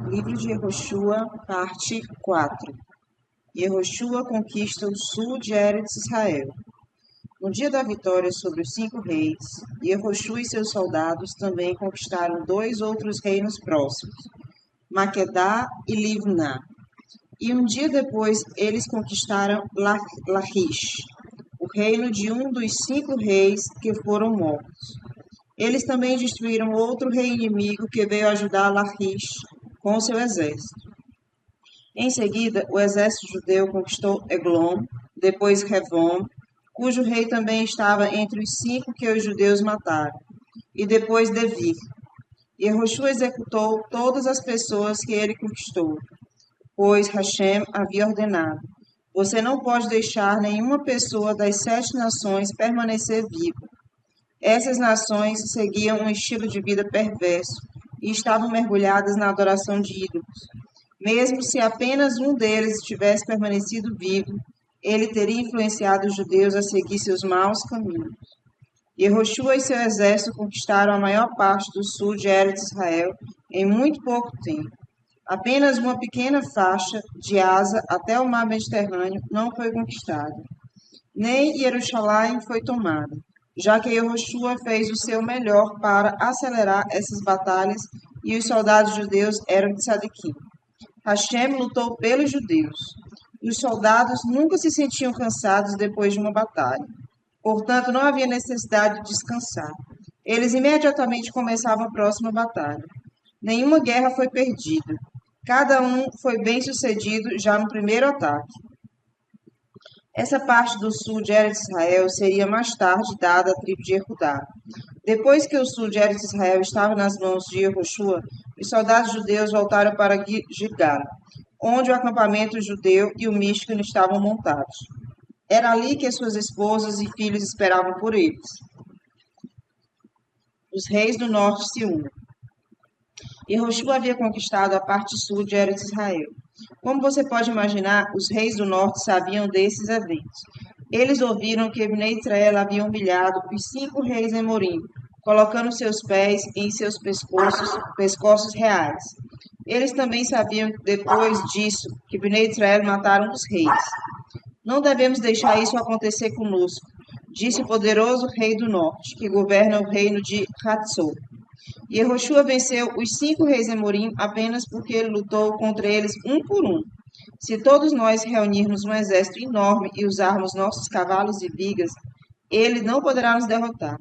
Livro de Yehoshua, parte 4. Yehoshua conquista o sul de Eretz Israel. No dia da vitória sobre os 5 reis, Yehoshua e seus soldados também conquistaram 2 outros reinos próximos, Maquedá e Livná. E um dia depois eles conquistaram Lachish, o reino de um dos 5 reis que foram mortos. Eles também destruíram outro rei inimigo que veio ajudar Lachish com seu exército. Em seguida, o exército judeu conquistou Eglon, depois Revon, cujo rei também estava entre os 5 que os judeus mataram, e depois Devir. Yehoshua executou todas as pessoas que ele conquistou, pois Hashem havia ordenado: você não pode deixar nenhuma pessoa das 7 nações permanecer viva. Essas nações seguiam um estilo de vida perverso e estavam mergulhadas na adoração de ídolos. Mesmo se apenas um deles tivesse permanecido vivo, ele teria influenciado os judeus a seguir seus maus caminhos. Yehoshua e seu exército conquistaram a maior parte do sul de Eretz Israel em muito pouco tempo. Apenas uma pequena faixa de Asa até o mar Mediterrâneo não foi conquistada. Nem Jerusalém foi tomada, já que Yehoshua fez o seu melhor para acelerar essas batalhas e os soldados judeus eram de Tzadikim. Hashem lutou pelos judeus. Os soldados nunca se sentiam cansados depois de uma batalha. Portanto, não havia necessidade de descansar. Eles imediatamente começavam a próxima batalha. Nenhuma guerra foi perdida. Cada um foi bem sucedido já no primeiro ataque. Essa parte do sul de Eretz Israel seria mais tarde dada à tribo de Judá. Depois que o sul de Eretz Israel estava nas mãos de Yehoshua, os soldados judeus voltaram para Gilgal, onde o acampamento judeu e o Mishkan estavam montados. Era ali que suas esposas e filhos esperavam por eles. Os reis do norte se unem. Yehoshua havia conquistado a parte sul de Eretz Israel. Como você pode imaginar, os reis do norte sabiam desses eventos. Eles ouviram que Bnei Israel havia humilhado os 5 reis em Morim, colocando seus pés em seus pescoços reais. Eles também sabiam, depois disso, que Bnei Israel mataram os reis. Não devemos deixar isso acontecer conosco, disse o poderoso rei do norte, que governa o reino de Hatzor. Yehoshua venceu os 5 reis em Morim apenas porque ele lutou contra eles um por um. Se todos nós reunirmos um exército enorme e usarmos nossos cavalos e vigas, ele não poderá nos derrotar.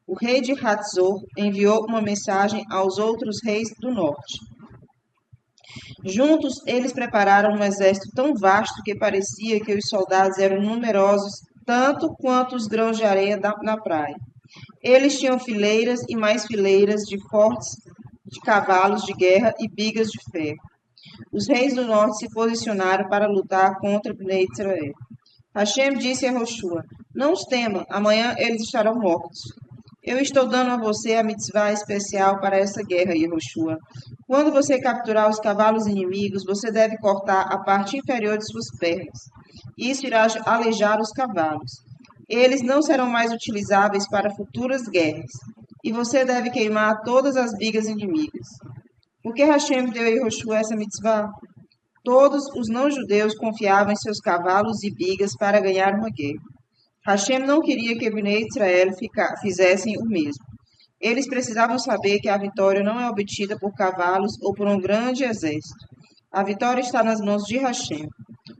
O rei de Hatzor enviou uma mensagem aos outros reis do norte. Juntos, eles prepararam um exército tão vasto que parecia que os soldados eram numerosos tanto quanto os grãos de areia na praia. Eles tinham fileiras e mais fileiras de fortes de cavalos de guerra e bigas de ferro. Os reis do norte se posicionaram para lutar contra Bnei Israel. Hashem disse a Yehoshua: não os tema, amanhã eles estarão mortos. Eu estou dando a você a mitzvah especial para essa guerra, Yehoshua. Quando você capturar os cavalos inimigos, você deve cortar a parte inferior de suas pernas. Isso irá aleijar os cavalos. Eles não serão mais utilizáveis para futuras guerras. E você deve queimar todas as bigas inimigas. Por que Hashem deu a Yehoshua essa mitzvah? Todos os não-judeus confiavam em seus cavalos e bigas para ganhar uma guerra. Hashem não queria que Bnei Israel fizessem o mesmo. Eles precisavam saber que a vitória não é obtida por cavalos ou por um grande exército. A vitória está nas mãos de Hashem.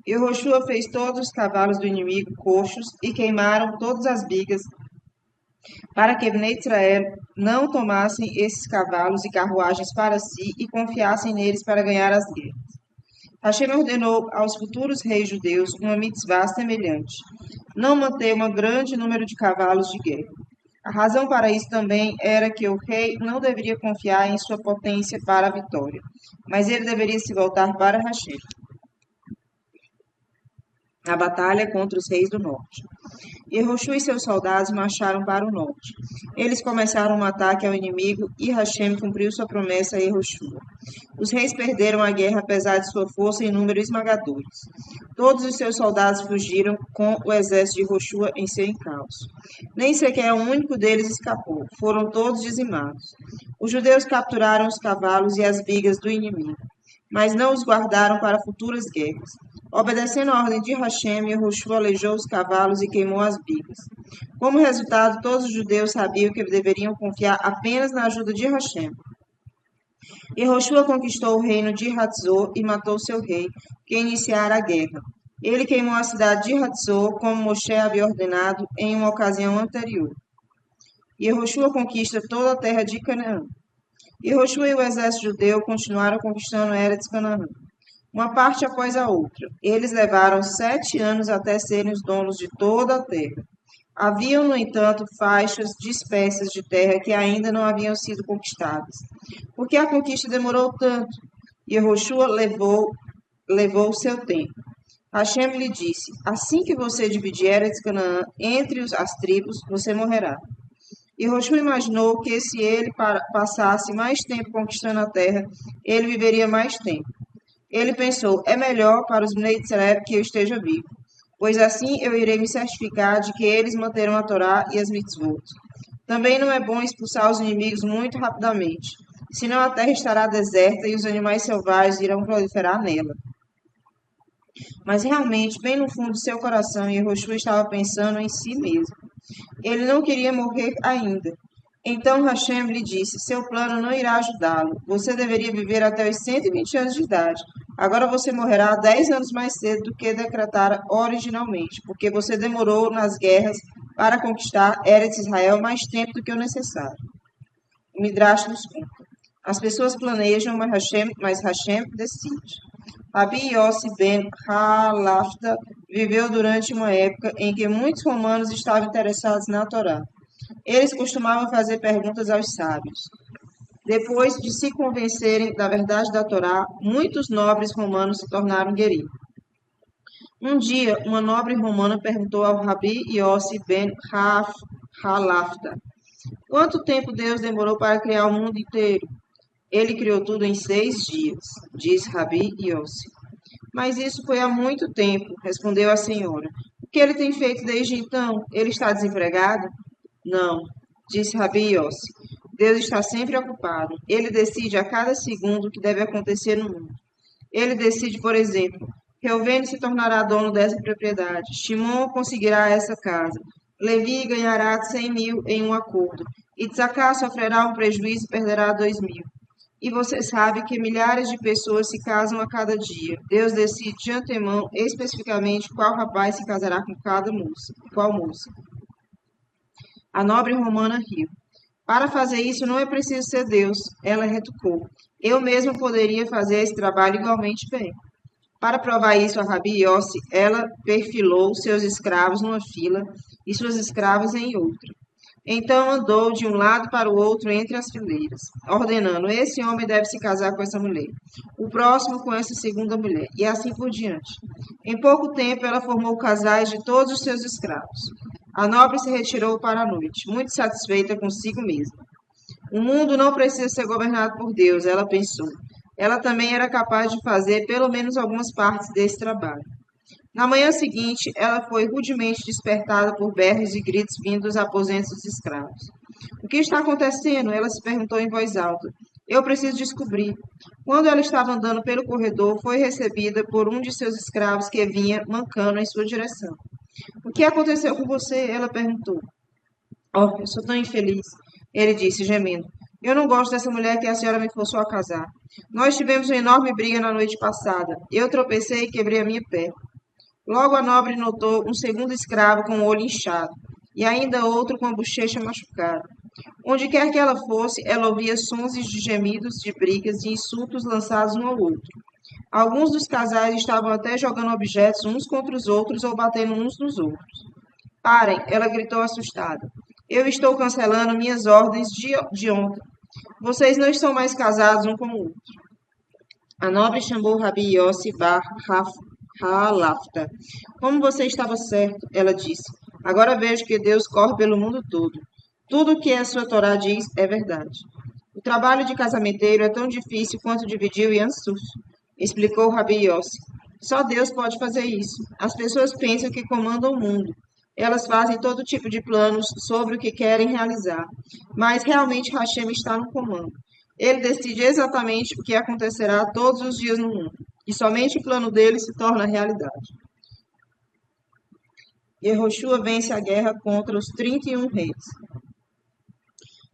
Yehoshua fez todos os cavalos do inimigo coxos e queimaram todas as bigas para que Bnei Israel não tomassem esses cavalos e carruagens para si e confiassem neles para ganhar as guerras. Hashem ordenou aos futuros reis judeus uma mitzvah semelhante: não manter um grande número de cavalos de guerra. A razão para isso também era que o rei não deveria confiar em sua potência para a vitória, mas ele deveria se voltar para Hashem. A batalha contra os reis do norte. Yehoshua e seus soldados marcharam para o norte. Eles começaram um ataque ao inimigo e Hashem cumpriu sua promessa a Yehoshua. Os reis perderam a guerra apesar de sua força e número esmagadores. Todos os seus soldados fugiram com o exército de Yehoshua em seu encalço. Nem sequer um único deles escapou. Foram todos dizimados. Os judeus capturaram os cavalos e as bigas do inimigo. mas não os guardaram para futuras guerras. Obedecendo a ordem de Hashem, Yehoshua aleijou os cavalos e queimou as bigas. Como resultado, todos os judeus sabiam que deveriam confiar apenas na ajuda de Hashem. Yehoshua conquistou o reino de Hatzor e matou seu rei, que iniciara a guerra. Ele queimou a cidade de Hatzor, como Moshe havia ordenado em uma ocasião anterior. Yehoshua conquista toda a terra de Canaã. Yehoshua e o exército judeu continuaram conquistando Eretz Canaã, uma parte após a outra. Eles levaram 7 anos até serem os donos de toda a terra. Haviam, no entanto, faixas dispersas de terra que ainda não haviam sido conquistadas. Por que a conquista demorou tanto? Yehoshua levou seu tempo. Hashem lhe disse: assim que você dividir Eretz Canaã entre as tribos, você morrerá. Yehoshua imaginou que se ele passasse mais tempo conquistando a terra, ele viveria mais tempo. Ele pensou: é melhor para os Bnei Israel que eu esteja vivo, pois assim eu irei me certificar de que eles manterão a Torá e as mitzvot. Também não é bom expulsar os inimigos muito rapidamente, senão a terra estará deserta e os animais selvagens irão proliferar nela. Mas realmente, bem no fundo do seu coração, Yehoshua estava pensando em si mesmo. Ele não queria morrer ainda. Então Hashem lhe disse: seu plano não irá ajudá-lo. Você deveria viver até os 120 anos de idade. Agora você morrerá 10 anos mais cedo do que decretara originalmente, porque você demorou nas guerras para conquistar Eretz Israel mais tempo do que o necessário. O Midrash nos conta. As pessoas planejam, mas Hashem decide. Rabi Yossi ben Halafta viveu durante uma época em que muitos romanos estavam interessados na Torá. Eles costumavam fazer perguntas aos sábios. Depois de se convencerem da verdade da Torá, muitos nobres romanos se tornaram guerim. Um dia, uma nobre romana perguntou ao Rabi Yossi ben Halafta: quanto tempo Deus demorou para criar o mundo inteiro? Ele criou tudo em 6 dias, disse Rabi Yossi. Mas isso foi há muito tempo, respondeu a senhora. O que ele tem feito desde então? Ele está desempregado? Não, disse Rabi Yossi. Deus está sempre ocupado. Ele decide a cada segundo o que deve acontecer no mundo. Ele decide, por exemplo, Reuven se tornará dono dessa propriedade. Shimon conseguirá essa casa. Levi ganhará 100.000 em um acordo. Itzaká sofrerá um prejuízo e perderá 2.000. E você sabe que milhares de pessoas se casam a cada dia. Deus decide de antemão, especificamente, qual rapaz se casará com qual moça. A nobre romana riu. Para fazer isso não é preciso ser Deus, ela retrucou. Eu mesma poderia fazer esse trabalho igualmente bem. Para provar isso a Rabi Yossi, ela perfilou seus escravos numa fila e suas escravas em outra. Então andou de um lado para o outro entre as fileiras, ordenando: esse homem deve se casar com essa mulher, o próximo com essa segunda mulher, e assim por diante. Em pouco tempo ela formou casais de todos os seus escravos. A nobre se retirou para a noite, muito satisfeita consigo mesma. O mundo não precisa ser governado por Deus, ela pensou. Ela também era capaz de fazer pelo menos algumas partes desse trabalho. Na manhã seguinte, ela foi rudemente despertada por berros e gritos vindos dos aposentos dos escravos. O que está acontecendo? Ela se perguntou em voz alta. Eu preciso descobrir. Quando ela estava andando pelo corredor, foi recebida por um de seus escravos que vinha mancando em sua direção. O que aconteceu com você? Ela perguntou. Oh, eu sou tão infeliz. Ele disse, gemendo. Eu não gosto dessa mulher que a senhora me forçou a casar. Nós tivemos uma enorme briga na noite passada. Eu tropecei e quebrei a minha perna. Logo a nobre notou um segundo escravo com o olho inchado, e ainda outro com a bochecha machucada. Onde quer que ela fosse, ela ouvia sons de gemidos, de brigas e insultos lançados um ao outro. Alguns dos casais estavam até jogando objetos uns contra os outros ou batendo uns nos outros. Parem, ela gritou assustada. Eu estou cancelando minhas ordens de ontem. Vocês não estão mais casados um com o outro. A nobre chamou Rabi Yossi bar Halafta. Como você estava certo, ela disse. Agora vejo que Deus corre pelo mundo todo. Tudo o que a sua Torá diz é verdade. O trabalho de casamenteiro é tão difícil quanto dividir o Yansuf, explicou Rabi Yossi. Só Deus pode fazer isso. As pessoas pensam que comandam o mundo. Elas fazem todo tipo de planos sobre o que querem realizar. Mas realmente Hashem está no comando. Ele decide exatamente o que acontecerá todos os dias no mundo, e somente o plano dele se torna realidade. Yehoshua vence a guerra contra os 31 reis.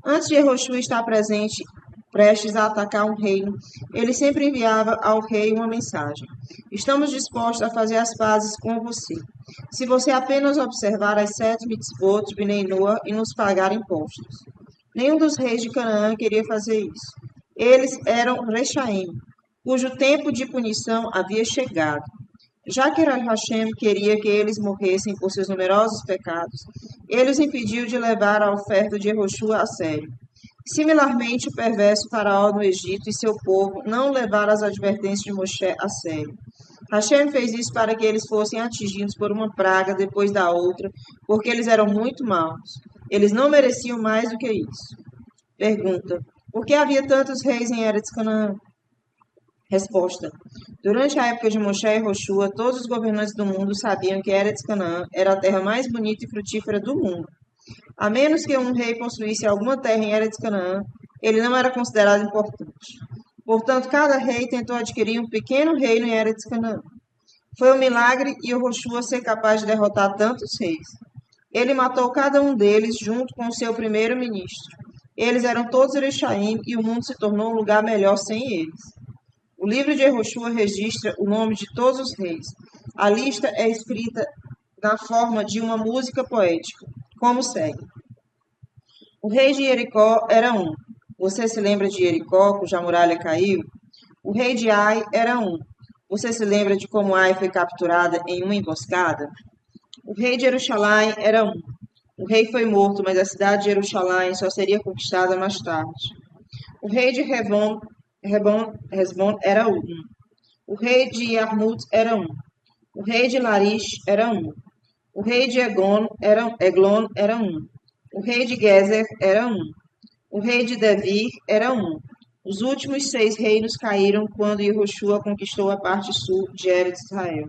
Antes de Yehoshua estar prestes a atacar um reino, ele sempre enviava ao rei uma mensagem: estamos dispostos a fazer as pazes com você, se você apenas observar as 7 mitzvot de Bnei Noah e nos pagar impostos. Nenhum dos reis de Canaã queria fazer isso. Eles eram Rechaim, cujo tempo de punição havia chegado. Já que Hashem queria que eles morressem por seus numerosos pecados, ele os impediu de levar a oferta de Yehoshua a sério. Similarmente, o perverso faraó no Egito e seu povo não levaram as advertências de Moshe a sério. Hashem fez isso para que eles fossem atingidos por uma praga depois da outra, porque eles eram muito maus. Eles não mereciam mais do que isso. Pergunta: por que havia tantos reis em Eretz Canaã? Resposta: durante a época de Moshe e Yehoshua, todos os governantes do mundo sabiam que Eretz Canaã era a terra mais bonita e frutífera do mundo. A menos que um rei possuísse alguma terra em Eretz Canaã, ele não era considerado importante. Portanto, cada rei tentou adquirir um pequeno reino em Eretz Canaã. Foi um milagre Yehoshua ser capaz de derrotar tantos reis. Ele matou cada um deles junto com o seu primeiro-ministro. Eles eram todos Rechaim e o mundo se tornou um lugar melhor sem eles. O livro de Yehoshua registra o nome de todos os reis. A lista é escrita na forma de uma música poética, como segue. O rei de Jericó era um. Você se lembra de Jericó, cuja muralha caiu? O rei de Ai era um. Você se lembra de como Ai foi capturada em uma emboscada? O rei de Jerusalém era um. O rei foi morto, mas a cidade de Jerusalém só seria conquistada mais tarde. O rei de Hesbon era um. O rei de Yarmut era um. O rei de Larish era um. O rei de Eglon era um. O rei de Gezer era um. O rei de Devir era um. Os últimos 6 reinos caíram quando Yehoshua conquistou a parte sul de Eretz Israel.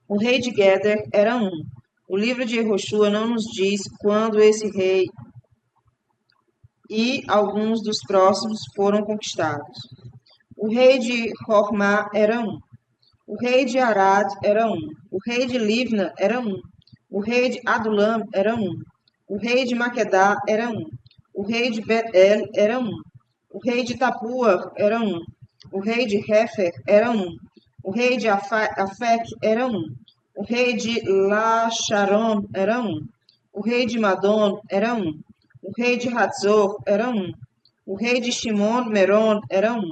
O rei de Geder era um. O livro de Yehoshua não nos diz quando esse rei e alguns dos próximos foram conquistados. O rei de Hormá era um. O rei de Arad era um. O rei de Livna era um. O rei de Adulam era um. O rei de Maquedá era um. O rei de Bet-El era um. O rei de Tapua era um. O rei de Hefer era um. O rei de Afek era um. O rei de Lacharon era um. O rei de Madon era um. O rei de Hatzor era um. O rei de Shimon Meron era um.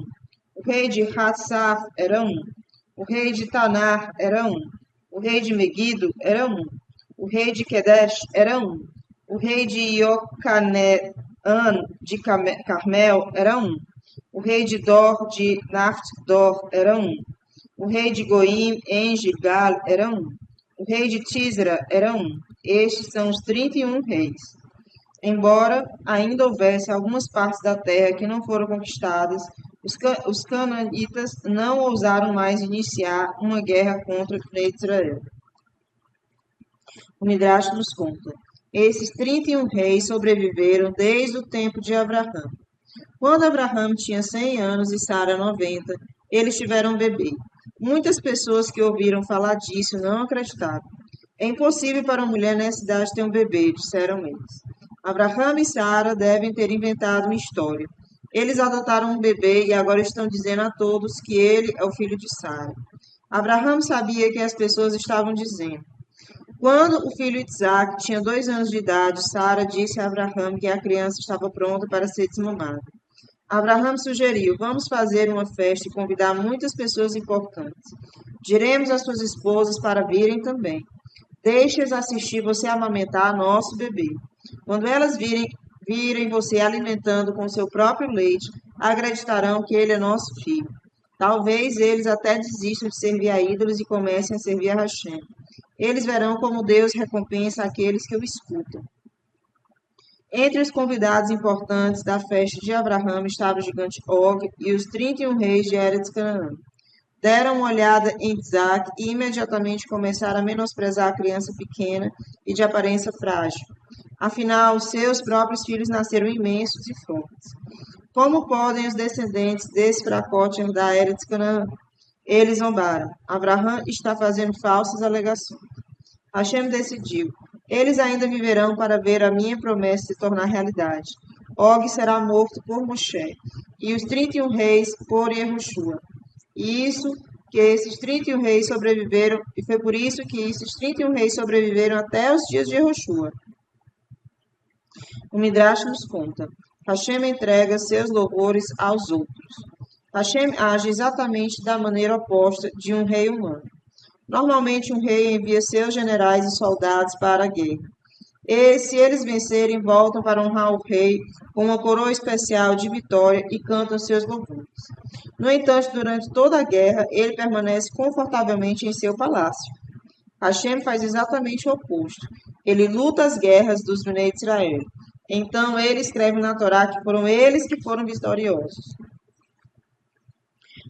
O rei de Hatzaf era um. O rei de Tanar era um. O rei de Megido era um. O rei de Kedesh era um. O rei de Iocanean de Carmel era um. O rei de Dor de Naftdor era um. O rei de Goim em Gilgal era um. O rei de Tisra era um. Estes são os 31 reis. Embora ainda houvesse algumas partes da terra que não foram conquistadas, os cananitas não ousaram mais iniciar uma guerra contra o rei de Israel. O Midrash nos conta. Esses 31 reis sobreviveram desde o tempo de Abraham. Quando Abraham tinha 100 anos e Sara 90, eles tiveram um bebê. Muitas pessoas que ouviram falar disso não acreditaram. É impossível para uma mulher nessa idade ter um bebê, disseram eles. Abraham e Sara devem ter inventado uma história. Eles adotaram um bebê e agora estão dizendo a todos que ele é o filho de Sara. Abraham sabia que as pessoas estavam dizendo. Quando o filho Isaac tinha 2 anos de idade, Sara disse a Abraham que a criança estava pronta para ser desmamada. Abraham sugeriu: vamos fazer uma festa e convidar muitas pessoas importantes. Diremos às suas esposas para virem também. Deixe-as assistir você amamentar nosso bebê. Quando elas virem você alimentando com seu próprio leite, acreditarão que ele é nosso filho. Talvez eles até desistam de servir a ídolos e comecem a servir a Hashem. Eles verão como Deus recompensa aqueles que o escutam. Entre os convidados importantes da festa de Abraham estava o gigante Og e os 31 reis de Eretz Canaã. Deram uma olhada em Isaac e imediatamente começaram a menosprezar a criança pequena e de aparência frágil. Afinal, seus próprios filhos nasceram imensos e fortes. Como podem os descendentes desse fracote herdar Eretz Canaã? Eles zombaram. Abraham está fazendo falsas alegações. Hashem decidiu. Eles ainda viverão para ver a minha promessa se tornar realidade. Og será morto por Moshe, e os 31 reis por Yehoshua. E isso que esses 31 reis sobreviveram, e foi por isso que esses 31 reis sobreviveram até os dias de Yehoshua. O Midrash nos conta. Hashem entrega seus louvores aos outros. Hashem age exatamente da maneira oposta de um rei humano. Normalmente, um rei envia seus generais e soldados para a guerra. E, se eles vencerem, voltam para honrar o rei com uma coroa especial de vitória e cantam seus louvores. No entanto, durante toda a guerra, ele permanece confortavelmente em seu palácio. Hashem faz exatamente o oposto. Ele luta as guerras dos Bnei Israel. Então, ele escreve na Torá que foram eles que foram vitoriosos.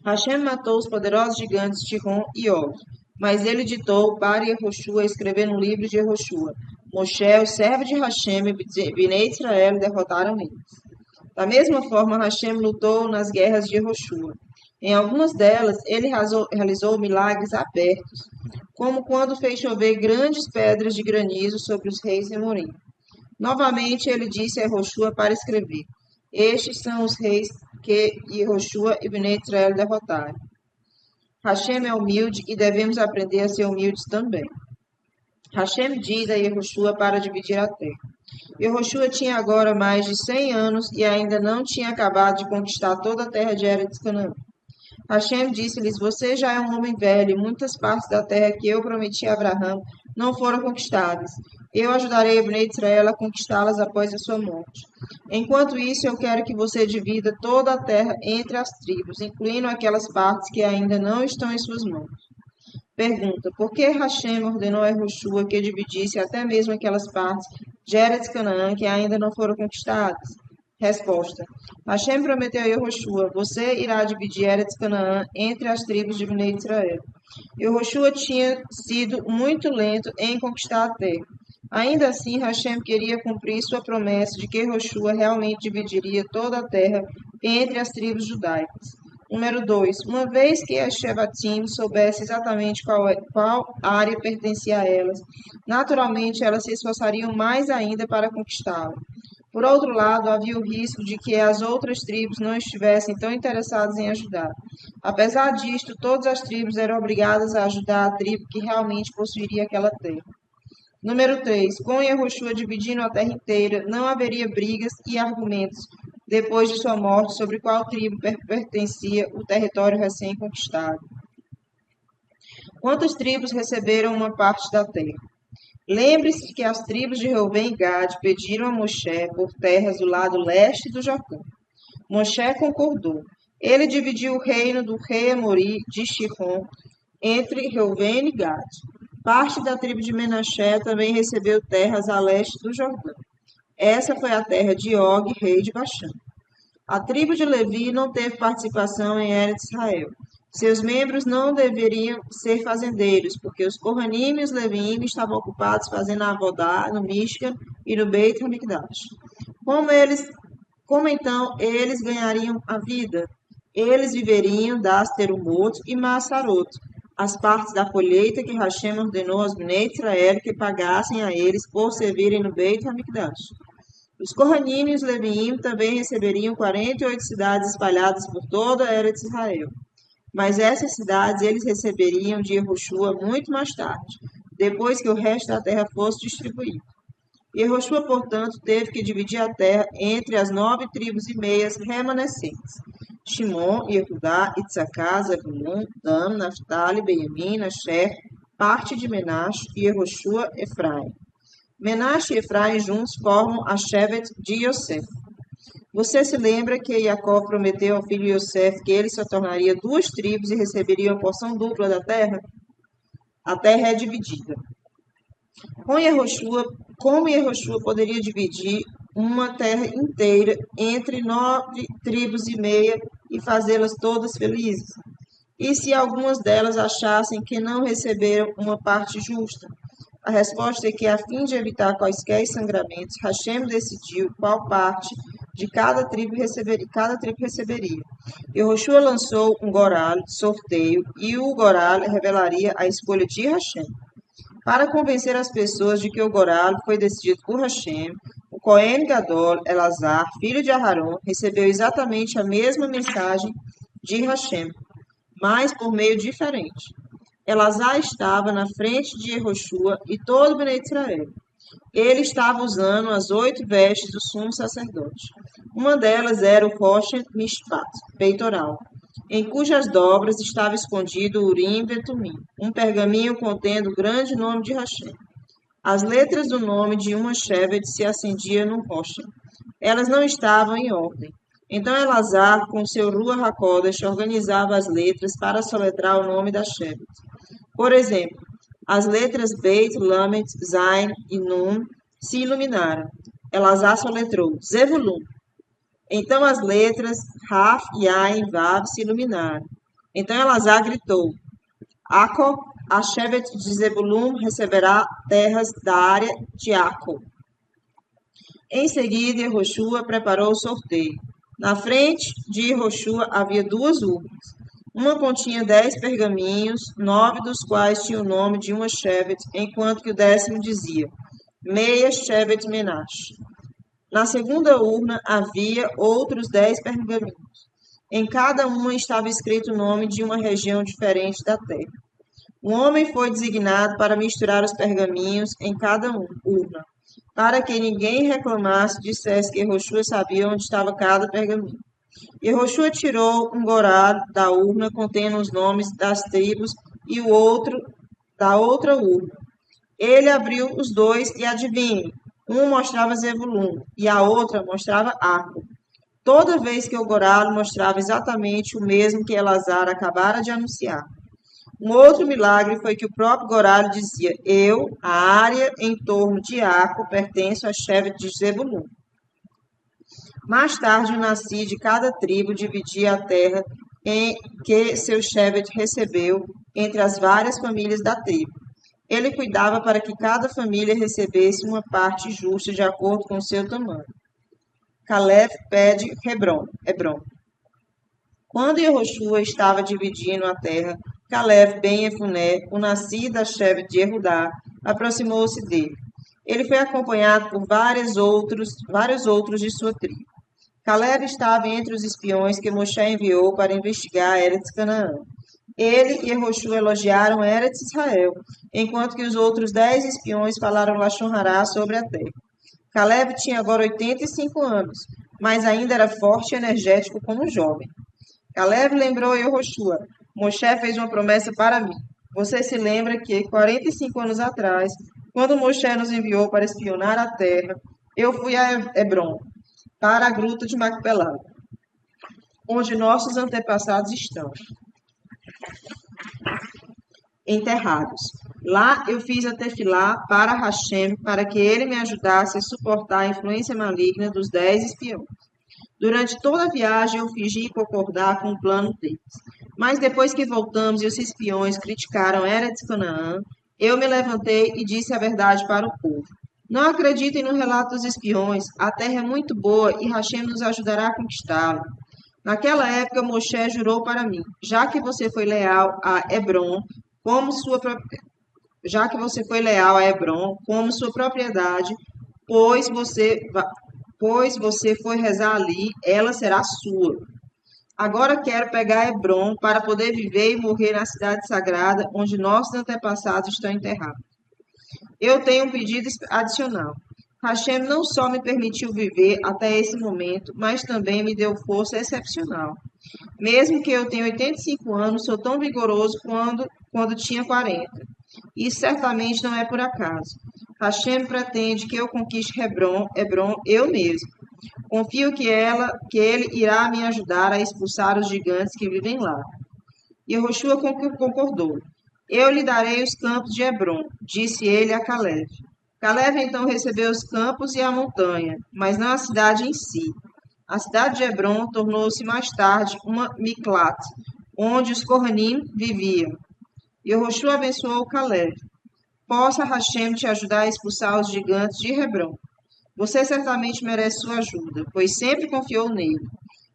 Hashem matou os poderosos gigantes Sihon e Og, mas ele ditou para Yehoshua escrever no livro de Yehoshua. Moshe, o servo de Hashem, e Bnei Israel derrotaram eles. Da mesma forma, Hashem lutou nas guerras de Yehoshua. Em algumas delas, ele realizou milagres abertos, como quando fez chover grandes pedras de granizo sobre os reis Emorim. Novamente, ele disse a Yehoshua para escrever: Estes são os reis que Yehoshua e Bnei Israel derrotaram. Hashem é humilde e devemos aprender a ser humildes também. Hashem diz a Yehoshua para dividir a terra. Yehoshua tinha agora mais de 100 anos e ainda não tinha acabado de conquistar toda a terra de Eretz Canaã. Hashem disse-lhes: Você já é um homem velho, e muitas partes da terra que eu prometi a Abraão não foram conquistadas. Eu ajudarei a Bnei Israel a conquistá-las após a sua morte. Enquanto isso, eu quero que você divida toda a terra entre as tribos, incluindo aquelas partes que ainda não estão em suas mãos. Pergunta: por que Hashem ordenou a Yehoshua que dividisse até mesmo aquelas partes de Eretz Canaã que ainda não foram conquistadas? Resposta: Hashem prometeu a Yehoshua: você irá dividir Eretz Canaã entre as tribos de Bnei Israel. Yehoshua tinha sido muito lento em conquistar a terra. Ainda assim, Hashem queria cumprir sua promessa de que Yehoshua realmente dividiria toda a terra entre as tribos judaicas. Número 2. Uma vez que as Shevatim soubessem exatamente qual área pertencia a elas, naturalmente elas se esforçariam mais ainda para conquistá-la. Por outro lado, havia o risco de que as outras tribos não estivessem tão interessadas em ajudar. Apesar disto, todas as tribos eram obrigadas a ajudar a tribo que realmente possuiria aquela terra. Número 3. Com Yehoshua dividindo a terra inteira, não haveria brigas e argumentos depois de sua morte sobre qual tribo pertencia o território recém-conquistado. Quantas tribos receberam uma parte da terra? Lembre-se que as tribos de Reuben e Gad pediram a Moshe por terras do lado leste do Jordão. Moshe concordou. Ele dividiu o reino do rei Amori de Sihon entre Reuben e Gad. Parte da tribo de Menaché também recebeu terras a leste do Jordão. Essa foi a terra de Og, rei de Baxã. A tribo de Levi não teve participação em Eretz Israel. Seus membros não deveriam ser fazendeiros, porque os Kohanim e os Leviim estavam ocupados fazendo a Avodá no Mishkan e no Beit HaMikdash. Como então eles ganhariam a vida? Eles viveriam das Terumot e Maasarot, as partes da colheita que Hashem ordenou aos Bnei Israel que pagassem a eles por servirem no Beit HaMikdash. Os Kohanim e os Leviim também receberiam 48 cidades espalhadas por toda Eretz Israel. Mas essas cidades eles receberiam de Yehoshua muito mais tarde, depois que o resto da terra fosse distribuído. Yehoshua, portanto, teve que dividir a terra entre as 9 tribos e meias remanescentes: Shimon, Yehudá, Itzaká, Zebulun, Dan, Naftali, Benjamim, Asher, parte de Menache e Yehoshua, Efraim. Menache e Efraim juntos formam a Shevet de Yosef. Você se lembra que Jacó prometeu ao filho Yosef que ele se tornaria 2 tribos e receberia uma porção dupla da terra? A terra é dividida. Como Yehoshua poderia dividir uma terra inteira entre 9 tribos e meia e fazê-las todas felizes? E se algumas delas achassem que não receberam uma parte justa? A resposta é que, a fim de evitar quaisquer sangramentos, Hashem decidiu qual parte de cada tribo receberia. Yehoshua lançou um goral, sorteio, e o goral revelaria a escolha de Hashem. Para convencer as pessoas de que o goral foi decidido por Hashem, o Cohen Gadol, Elazar, filho de Aharon, recebeu exatamente a mesma mensagem de Hashem, mas por meio diferente. Elazar estava na frente de Yehoshua e todo o Bnei Israel. Ele estava usando as 8 vestes do sumo sacerdote. Uma delas era o Roshen Mishpat, peitoral, em cujas dobras estava escondido o Urim e Tumim, um pergaminho contendo o grande nome de Hashem. As letras do nome de uma Shevet se acendiam no Roshen. Elas não estavam em ordem. Então Elazar, com seu Ruach HaKodesh, organizava as letras para soletrar o nome da Shevet. Por exemplo, as letras Beit, Lamed, Zain e Nun se iluminaram. Elazar soletrou Zevulun. Então as letras Raf, Yain, Vav se iluminaram. Então Elazar gritou: Aco, a Shevet de Zebulun receberá terras da área de Aco. Em seguida, Yehoshua preparou o sorteio. Na frente de Yehoshua havia 2 urnas. Uma continha 10 pergaminhos, 9 dos quais tinham o nome de uma Shevet, enquanto que o 10º dizia Meia Shevet Menash. Na segunda urna havia outros 10 pergaminhos. Em cada uma estava escrito o nome de uma região diferente da terra. Um homem foi designado para misturar os pergaminhos em cada urna, para que ninguém reclamasse e dissesse que Yehoshua sabia onde estava cada pergaminho. Yehoshua tirou um goral da urna contendo os nomes das tribos e o outro da outra urna. Ele abriu os 2 e adivinhe, um mostrava Zevulun e a outra mostrava Aco. Toda vez que o goral mostrava exatamente o mesmo que Elazar acabara de anunciar. Um outro milagre foi que o próprio goral dizia: a área em torno de Aco, pertenço a Shevet de Zebulun. Mais tarde, o nasci de cada tribo dividia a terra em que seu Shevet recebeu entre as várias famílias da tribo. Ele cuidava para que cada família recebesse uma parte justa de acordo com seu tamanho. Caleb pede Hebron. Quando Yehoshua estava dividindo a terra, Caleb ben Yefuné, o nascido da Shevet de Yehudá, aproximou-se dele. Ele foi acompanhado por vários outros de sua tribo. Caleb estava entre os espiões que Moshe enviou para investigar Eretz Canaã. Ele e Yehoshua elogiaram Eretz Israel, enquanto que os outros 10 espiões falaram Lashon Hará sobre a terra. Caleb tinha agora 85 anos, mas ainda era forte e energético como jovem. Caleb lembrou a Yehoshua: Moshe fez uma promessa para mim. Você se lembra que, 45 anos atrás, quando Moshe nos enviou para espionar a terra, eu fui a Hebron, para a gruta de Macpelá, onde nossos antepassados estão enterrados. Lá eu fiz a tefilá para Hashem, para que ele me ajudasse a suportar a influência maligna dos 10 espiões. Durante toda a viagem eu fingi concordar com o plano deles. Mas depois que voltamos e os espiões criticaram Eretz Canaã, eu me levantei e disse a verdade para o povo. Não acreditem no relato dos espiões, a terra é muito boa e Hashem nos ajudará a conquistá-la. Naquela época, Moshe jurou para mim, já que você foi leal a Hebron como sua propriedade, pois você foi rezar ali, ela será sua. Agora quero pegar Hebron para poder viver e morrer na cidade sagrada onde nossos antepassados estão enterrados. Eu tenho um pedido adicional. Hashem não só me permitiu viver até esse momento, mas também me deu força excepcional. Mesmo que eu tenha 85 anos, sou tão vigoroso quando tinha 40. Isso certamente não é por acaso. Hashem pretende que eu conquiste Hebron eu mesmo. Confio que ele irá me ajudar a expulsar os gigantes que vivem lá. Yehoshua concordou. Eu lhe darei os campos de Hebron, disse ele a Caleb. Caleb então recebeu os campos e a montanha, mas não a cidade em si. A cidade de Hebron tornou-se mais tarde uma Miklat, onde os Kohanim viviam. Yehoshua abençoou Caleb. Possa Hashem te ajudar a expulsar os gigantes de Hebron. Você certamente merece sua ajuda, pois sempre confiou nele.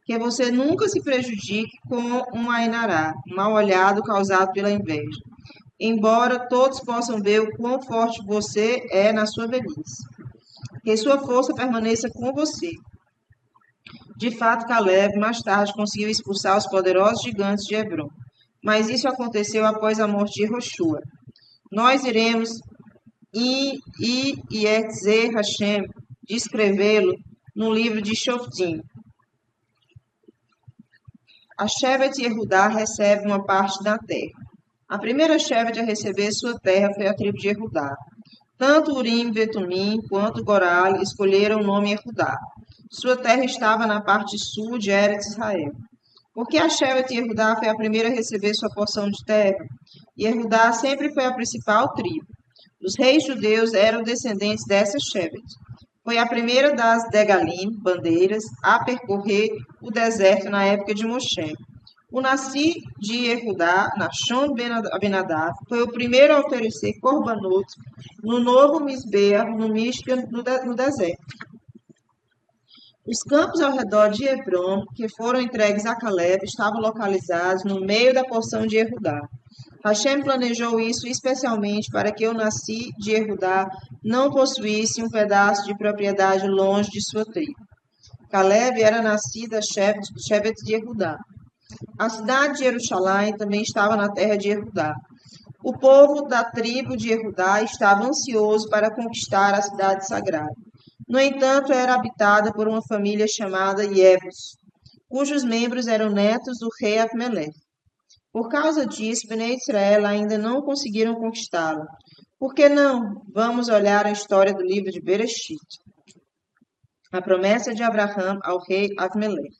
Que você nunca se prejudique com um Ainará, mal olhado causado pela inveja, embora todos possam ver o quão forte você é na sua velhice. Que sua força permaneça com você. De fato, Caleb mais tarde conseguiu expulsar os poderosos gigantes de Hebron, mas isso aconteceu após a morte de Jehoshua. Nós iremos Yetzer Hashem descrevê-lo no livro de Shoftim. A Shevet Yehudá recebe uma parte da terra. A primeira Shevet a receber sua terra foi a tribo de Yehudá. Tanto Urim, Betumim quanto Goral escolheram o nome Yehudá. Sua terra estava na parte sul de Eretz Israel. Porque a Shevet Yehudá foi a primeira a receber sua porção de terra. Yehudá sempre foi a principal tribo. Os reis judeus eram descendentes dessa Shevet. Foi a primeira das Degalim, bandeiras, a percorrer o deserto na época de Moshe. O Nasci de Yehudá, Nachshon ben Abinadab, foi o primeiro a oferecer korbanot no novo Misbeah, no Mishkan, no deserto. Os campos ao redor de Hebron, que foram entregues a Caleb, estavam localizados no meio da porção de Yehudá. Hashem planejou isso especialmente para que o Nasci de Yehudá não possuísse um pedaço de propriedade longe de sua tribo. Caleb era nascido da Shevet de Yehudá. A cidade de Jerusalém também estava na terra de Yehudá. O povo da tribo de Yehudá estava ansioso para conquistar a cidade sagrada. No entanto, era habitada por uma família chamada Yebus, cujos membros eram netos do rei Abimelech. Por causa disso, Bnei Israel ainda não conseguiram conquistá-la. Por que não? Vamos olhar a história do livro de Bereshit. A promessa de Abraham ao rei Abimelech.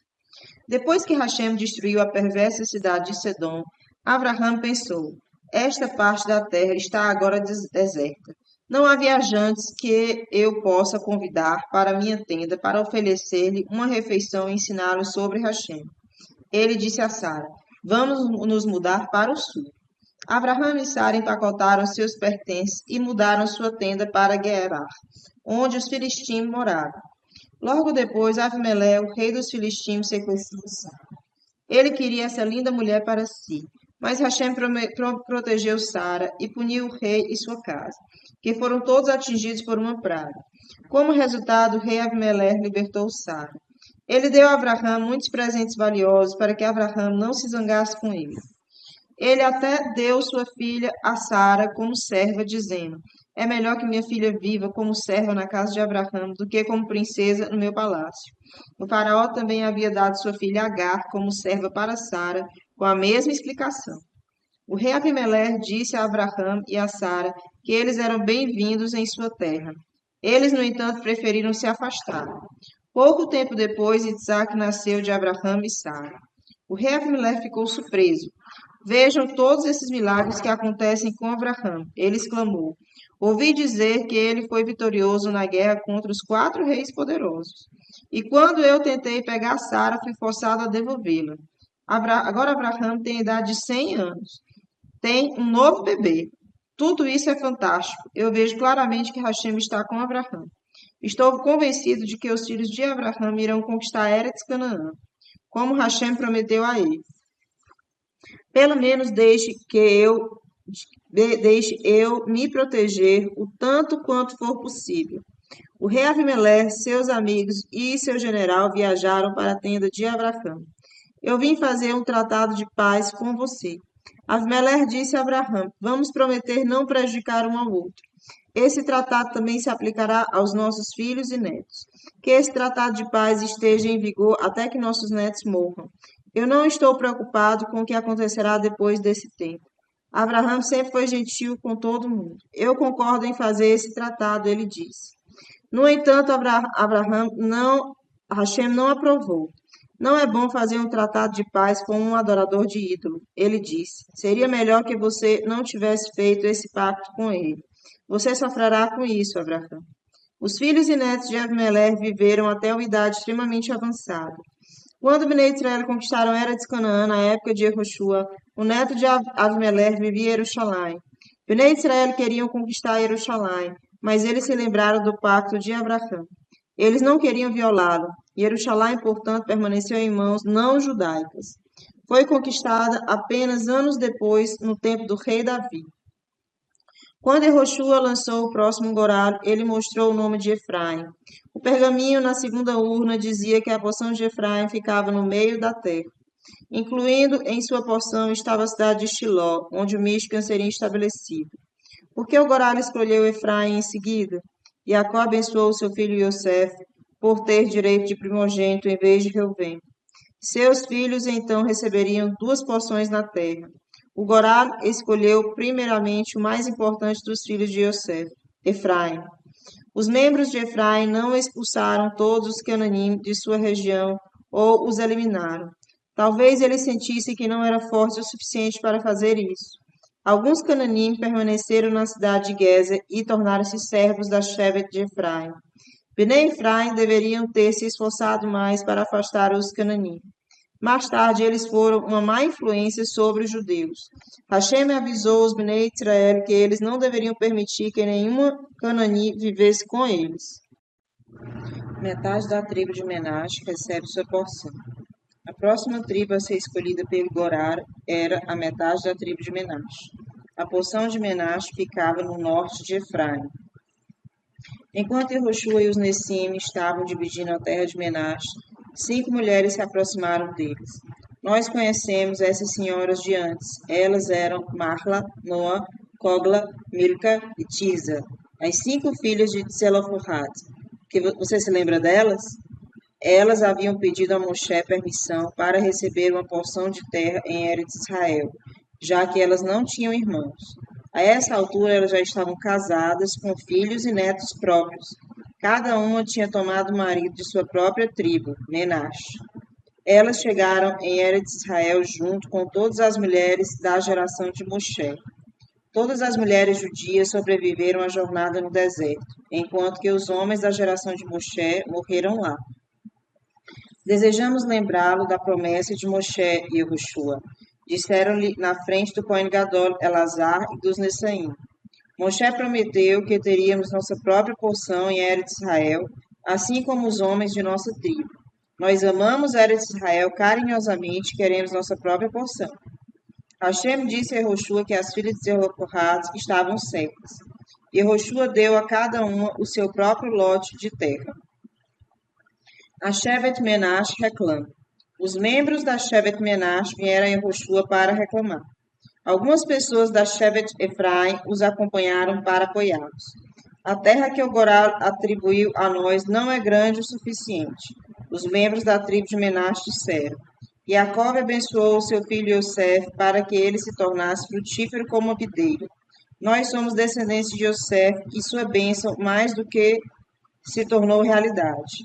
Depois que Hashem destruiu a perversa cidade de Sedom, Abraham pensou: esta parte da terra está agora deserta. Não há viajantes que eu possa convidar para minha tenda para oferecer-lhe uma refeição e ensiná-lo sobre Hashem. Ele disse a Sara: vamos nos mudar para o sul. Abraham e Sara empacotaram seus pertences e mudaram sua tenda para Gerar, onde os filisteus moravam. Logo depois, Abimelech, o rei dos filisteus, sequestrou Sara. Ele queria essa linda mulher para si, mas Hashem protegeu Sara e puniu o rei e sua casa, que foram todos atingidos por uma praga. Como resultado, o rei Abimelech libertou Sara. Ele deu a Abraham muitos presentes valiosos para que Abraham não se zangasse com ele. Ele até deu sua filha a Sara como serva, dizendo: é melhor que minha filha viva como serva na casa de Abraham do que como princesa no meu palácio. O faraó também havia dado sua filha Agar como serva para Sara, com a mesma explicação. O rei Abimelech disse a Abraham e a Sara que eles eram bem-vindos em sua terra. Eles, no entanto, preferiram se afastar. Pouco tempo depois, Isaac nasceu de Abraham e Sara. O rei Abimelech ficou surpreso. Vejam todos esses milagres que acontecem com Abraham. Ele exclamou: ouvi dizer que ele foi vitorioso na guerra contra os 4 reis poderosos. E quando eu tentei pegar Sara, fui forçado a devolvê-la. Agora Abraham tem a idade de 100 anos. Tem um novo bebê. Tudo isso é fantástico. Eu vejo claramente que Hashem está com Abraham. Estou convencido de que os filhos de Abraham irão conquistar Eretz Canaã, como Hashem prometeu a ele. Pelo menos deixe eu me proteger o tanto quanto for possível. O rei Abimelech, seus amigos e seu general viajaram para a tenda de Abraham. Eu vim fazer um tratado de paz com você. Abimelech disse a Abraham: vamos prometer não prejudicar um ao outro. Esse tratado também se aplicará aos nossos filhos e netos. Que esse tratado de paz esteja em vigor até que nossos netos morram. Eu não estou preocupado com o que acontecerá depois desse tempo. Abraham sempre foi gentil com todo mundo. Eu concordo em fazer esse tratado, ele disse. No entanto, Hashem não aprovou. Não é bom fazer um tratado de paz com um adorador de ídolo, ele disse. Seria melhor que você não tivesse feito esse pacto com ele. Você sofrerá com isso, Abraham. Os filhos e netos de Abimelech viveram até uma idade extremamente avançada. Quando Bnei Israel conquistaram Eretz Canaã, na época de Jehoshua, o neto de Abimelech vivia em Jerusalém. Bnei Israel queriam conquistar Jerusalém, mas eles se lembraram do pacto de Abraham. Eles não queriam violá-lo. Jerusalém, portanto, permaneceu em mãos não judaicas. Foi conquistada apenas anos depois, no tempo do rei Davi. Quando Yehoshua lançou o próximo goralo, ele mostrou o nome de Efraim. O pergaminho na segunda urna dizia que a porção de Efraim ficava no meio da terra. Incluindo em sua porção estava a cidade de Shiló, onde o Mishkan seria estabelecido. Por que o goralo escolheu Efraim em seguida? Jacó abençoou seu filho Yosef por ter direito de primogênito em vez de Reuvém. Seus filhos então receberiam 2 porções na terra. O goralo escolheu primeiramente o mais importante dos filhos de Yosef, Efraim. Os membros de Efraim não expulsaram todos os cananim de sua região ou os eliminaram. Talvez eles sentissem que não era forte o suficiente para fazer isso. Alguns cananim permaneceram na cidade de Gezer e tornaram-se servos da Shevet de Efraim. Bnei Efraim deveriam ter se esforçado mais para afastar os cananim. Mais tarde, eles foram uma má influência sobre os judeus. Hashem avisou os Bnei Israel que eles não deveriam permitir que nenhuma cananí vivesse com eles. Metade da tribo de Menache recebe sua porção. A próxima tribo a ser escolhida pelo Gorar era a metade da tribo de Menache. A porção de Menache ficava no norte de Efraim. Enquanto Yehoshua e os Nessim estavam dividindo a terra de Menache, 5 mulheres se aproximaram deles. Nós conhecemos essas senhoras de antes. Elas eram Mahla, Noa, Cogla, Milca e Tirza, as 5 filhas de Tselofehad. Você se lembra delas? Elas haviam pedido a Moshe permissão para receber uma porção de terra em Eretz Israel, já que elas não tinham irmãos. A essa altura, elas já estavam casadas, com filhos e netos próprios. Cada uma tinha tomado o marido de sua própria tribo, Menache. Elas chegaram em Eretz Israel junto com todas as mulheres da geração de Moshe. Todas as mulheres judias sobreviveram à jornada no deserto, enquanto que os homens da geração de Moshe morreram lá. Desejamos lembrá-lo da promessa de Moshe e Yehoshua. Disseram-lhe na frente do Cohen Gadol Elazar e dos Nessaim. Moshe prometeu que teríamos nossa própria porção em Eretz Israel, assim como os homens de nossa tribo. Nós amamos Eretz Israel carinhosamente e queremos nossa própria porção. Hashem disse a Yehoshua que as filhas de Zelofehad estavam secas. Yehoshua deu a cada uma o seu próprio lote de terra. A Shevet Menache reclama. Os membros da Shevet Menache vieram a Yehoshua para reclamar. Algumas pessoas da Shevet Efraim os acompanharam para apoiá-los. A terra que o Goral atribuiu a nós não é grande o suficiente. Os membros da tribo de Menache disseram. Jacob abençoou seu filho Yosef para que ele se tornasse frutífero como a videira. Nós somos descendentes de Yosef e sua bênção mais do que se tornou realidade.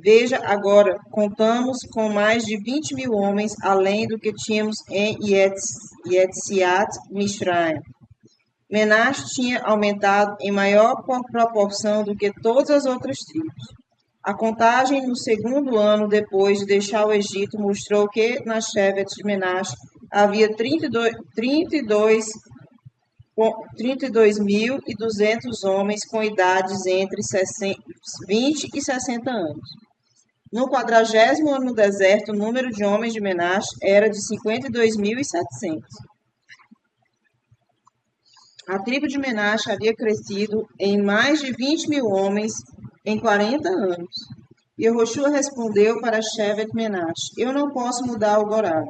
Veja, agora, contamos com mais de 20.000 homens, além do que tínhamos em Yetziat Mishraim. Menache tinha aumentado em maior proporção do que todas as outras tribos. A contagem no segundo ano depois de deixar o Egito mostrou que na Shevet de Menache havia 32.200 homens com idades entre 20 e 60 anos. No 40º ano no deserto, o número de homens de Menache era de 52.700. A tribo de Menache havia crescido em mais de 20.000 homens em 40 anos. Yehoshua respondeu para Shevet Menache, eu não posso mudar o Goral.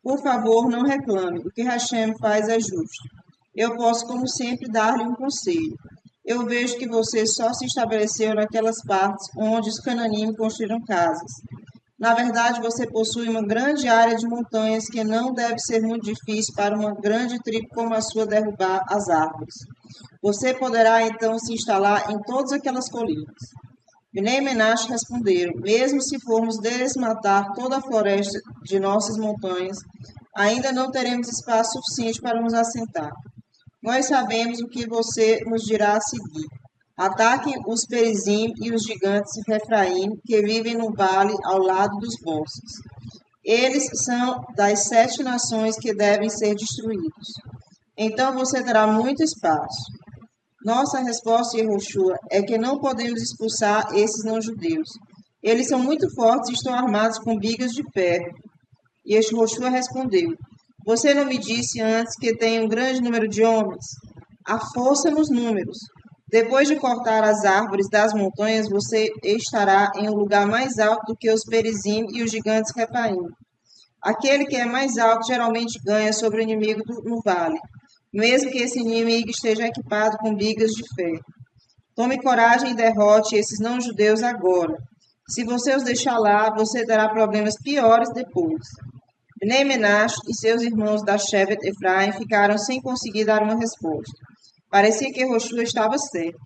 Por favor, não reclame, o que Hashem faz é justo. Eu posso, como sempre, dar-lhe um conselho. Eu vejo que você só se estabeleceu naquelas partes onde os cananim construíram casas. Na verdade, você possui uma grande área de montanhas que não deve ser muito difícil para uma grande tribo como a sua derrubar as árvores. Você poderá, então, se instalar em todas aquelas colinas. Bnei Menache responderam, mesmo se formos desmatar toda a floresta de nossas montanhas, ainda não teremos espaço suficiente para nos assentar. Nós sabemos o que você nos dirá a seguir. Ataquem os Perizim e os gigantes de Efraim, que vivem no vale ao lado dos bosques. Eles são das 7 nações que devem ser destruídos. Então você terá muito espaço. Nossa resposta, Yehoshua, é que não podemos expulsar esses não-judeus. Eles são muito fortes e estão armados com bigas de ferro. E Yehoshua respondeu: Você não me disse antes que tem um grande número de homens? Há força nos números. Depois de cortar as árvores das montanhas, você estará em um lugar mais alto do que os Perizim e os gigantes Refaim. Aquele que é mais alto geralmente ganha sobre o inimigo no vale, mesmo que esse inimigo esteja equipado com bigas de ferro. Tome coragem e derrote esses não-judeus agora. Se você os deixar lá, você terá problemas piores depois. Bnei Menash e seus irmãos da Shevet Efraim ficaram sem conseguir dar uma resposta. Parecia que Yehoshua estava certo.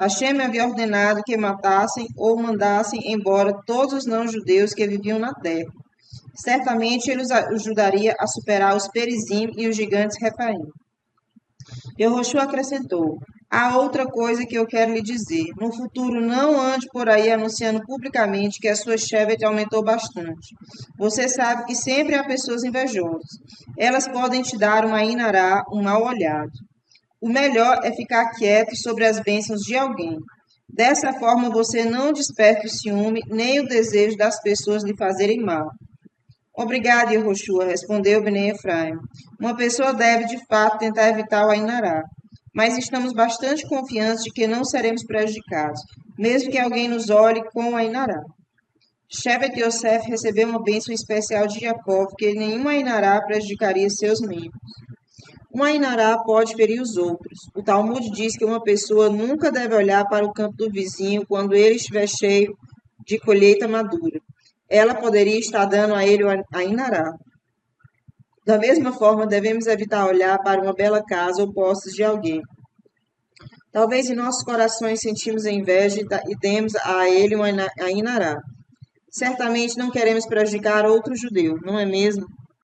Hashem havia ordenado que matassem ou mandassem embora todos os não-judeus que viviam na terra. Certamente ele os ajudaria a superar os Perizim e os gigantes Refaim. Yehoshua acrescentou: Há outra coisa que eu quero lhe dizer. No futuro, não ande por aí anunciando publicamente que a sua Shevet aumentou bastante. Você sabe que sempre há pessoas invejosas. Elas podem te dar uma inará, um mal olhado. O melhor é ficar quieto sobre as bênçãos de alguém. Dessa forma, você não desperta o ciúme nem o desejo das pessoas lhe fazerem mal. Obrigado, Yehoshua, respondeu Bnei Efraim. Uma pessoa deve, de fato, tentar evitar o Ainará, mas estamos bastante confiantes de que não seremos prejudicados, mesmo que alguém nos olhe com o Ainará. Shevet Yosef recebeu uma bênção especial de Jacó, que nenhum Ainará prejudicaria seus membros. Um Ainará pode ferir os outros. O Talmud diz que uma pessoa nunca deve olhar para o campo do vizinho quando ele estiver cheio de colheita madura. Ela poderia estar dando a ele a inará. Da mesma forma, devemos evitar olhar para uma bela casa ou posses de alguém. Talvez em nossos corações sentimos inveja e demos a ele a inará. Certamente não queremos prejudicar outro judeu, não é mesmo?